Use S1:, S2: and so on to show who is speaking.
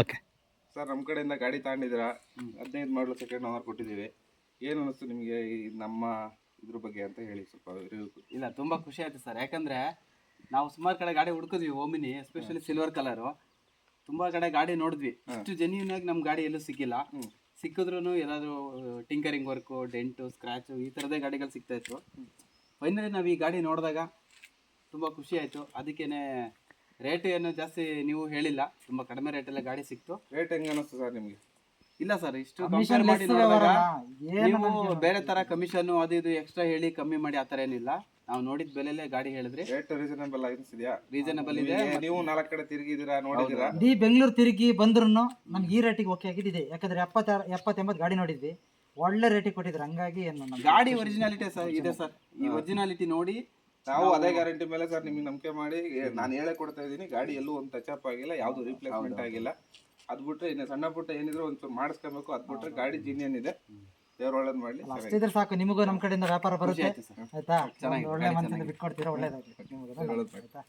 S1: Okay
S2: sir ನಮ್ಮ ಕಡೆಯಿಂದ ಗಾಡಿ ತಗೊಂಡಿದ್ದೀರಾ 15 ಮಾಡಲು ಸೆಕೆಂಡ್ ಓನರ್ ಕೊಟ್ಟಿದ್ದೀವಿ. ಏನು ಅನಿಸ್ತು ನಿಮಗೆ ಈ ನಮ್ಮ ಇದ್ರ ಬಗ್ಗೆ ಅಂತ ಹೇಳಿ ಸ್ವಲ್ಪ ರಿವ್ಯೂ.
S3: ಇಲ್ಲ ತುಂಬ ಖುಷಿ ಆಯ್ತು ಸರ್, ಯಾಕಂದರೆ ನಾವು ಸುಮಾರು ಕಡೆ ಗಾಡಿ ಹುಡುಕಿದ್ವಿ, ಓಮಿನಿ ಎಸ್ಪೆಷಲಿ ಸಿಲ್ವರ್ ಕಲರು ತುಂಬ ಕಡೆ ಗಾಡಿ ನೋಡಿದ್ವಿ. ಇಷ್ಟು ಜೆನ್ಯೂನ್ ಆಗಿ ನಮ್ಮ ಗಾಡಿ ಎಲ್ಲೂ ಸಿಕ್ಕಿಲ್ಲ. ಸಿಕ್ಕಿದ್ರೂ ಏನಾದರೂ ಟಿಂಕರಿಂಗ್ ವರ್ಕು, ಡೆಂಟು, ಸ್ಕ್ರ್ಯಾಚು ಈ ಥರದೇ ಗಾಡಿಗಳು ಸಿಗ್ತಾಯಿತ್ತು. ಫೈನಲಿ ನಾವು ಈ ಗಾಡಿ ನೋಡಿದಾಗ ತುಂಬ ಖುಷಿ ಆಯಿತು. ಅದಕ್ಕೇ ರೇಟ್ ಏನು ಜಾಸ್ತಿ ನೀವು ಹೇಳಿಲ್ಲ, ತುಂಬ ಕಡಿಮೆ ರೇಟಲ್ಲೇ ಗಾಡಿ ಸಿಕ್ತು.
S2: ರೇಟ್ ಹೆಂಗೆ ಅನಿಸ್ತು ಸರ್ ನಿಮಗೆ?
S3: ಇಲ್ಲ ಸರ್, ಇಷ್ಟು ಕಂಪೇರ್ ಮಾಡಿ ನೋಡಿದಾಗ ನೀವು ಬೇರೆ ಥರ ಕಮಿಷನ್ನು ಅದು ಇದು ಎಕ್ಸ್ಟ್ರಾ ಹೇಳಿ ಕಮ್ಮಿ ಮಾಡಿ ಆ ಥರ ಏನಿಲ್ಲ. ನಾವು ನೋಡಿದ ಬೆಲೆಲ್ಲೇ ಗಾಡಿ ಹೇಳಿದ್ರಿ.
S2: ರೇಟ್ ರೀಸನಬಲ್ ಆಗಿದೆಯಾ?
S3: ರೀಸನಬಲ್ ಇದೆ.
S2: ನೀವು 4 ಕಡೆ ತಿರುಗಿದ್ದೀರಾ, ನೋಡಿದ್ದೀರಾ?
S4: ಇಡೀ ಬೆಂಗಳೂರು ತಿರುಗಿ ಬಂದ್ರು ನಮ್ಗೆ ಈ ರೇಟಿಗೆ ಓಕೆ ಆಗಿದ್ದಿದೆ. ಯಾಕಂದ್ರೆ 70-80 ಗಾಡಿ ನೋಡಿದ್ವಿ, ಒಳ್ಳೆ ರೇಟಿಗೆ ಕೊಟ್ಟಿದ್ರು. ಹಂಗಾಗಿ
S3: ಗಾಡಿ ಒರಿಜಿನಾಲಿಟಿ ಸರ್ ಇದೆ ಸರ್. ಈ ಒರಿಜಿನಾಲಿಟಿ ನೋಡಿ
S2: ನಾವು ಅದೇ ಗ್ಯಾರಂಟಿ ಮೇಲೆ ಸರ್ ನಿಮಗೆ ನಂಬಿಕೆ ಮಾಡಿ ನಾನು ಹೇಳೇ ಕೊಡ್ತಾ ಇದ್ದೀನಿ. ಗಾಡಿ ಎಲ್ಲೂ ಒಂದು ಟಚ್ ಅಪ್ ಆಗಿಲ್ಲ, ಯಾವುದು ರಿಪ್ಲೇಸ್ಮೆಂಟ್ ಆಗಿಲ್ಲ. ಅದು ಬಿಟ್ಟರೆ ಇನ್ನು ಸಣ್ಣ ಪುಟ್ಟ ಏನಿದ್ರು ಒಂಚೂರು ಮಾಡಿಸ್ಕೊಬೇಕು. ಅದು ಬಿಟ್ಟರೆ ಗಾಡಿ ಜಿನಿಯನ್ ಇದೆ. ದೇವ್ರು ಒಳ್ಳೇದು ಮಾಡಲಿ.
S4: ಅಷ್ಟಿದ್ರೆ ಸಾಕು, ನಿಮಗೂ ನಮ್ಮ ಕಡೆಯಿಂದ ವ್ಯಾಪಾರ ಬರುತ್ತೆ.
S3: ಸರ್.
S4: ಆಯ್ತಾ? ಒಳ್ಳೆ ಮನಸ್ಸಿಂದ ಬಿಟ್ಕೊಡ್ತೀರಾ, ಒಳ್ಳೇದಾಗಲಿ ನಿಮಗೂ.
S2: ಒಳ್ಳೇದು ಮಾಡಿ.
S4: ಆಯ್ತಾ?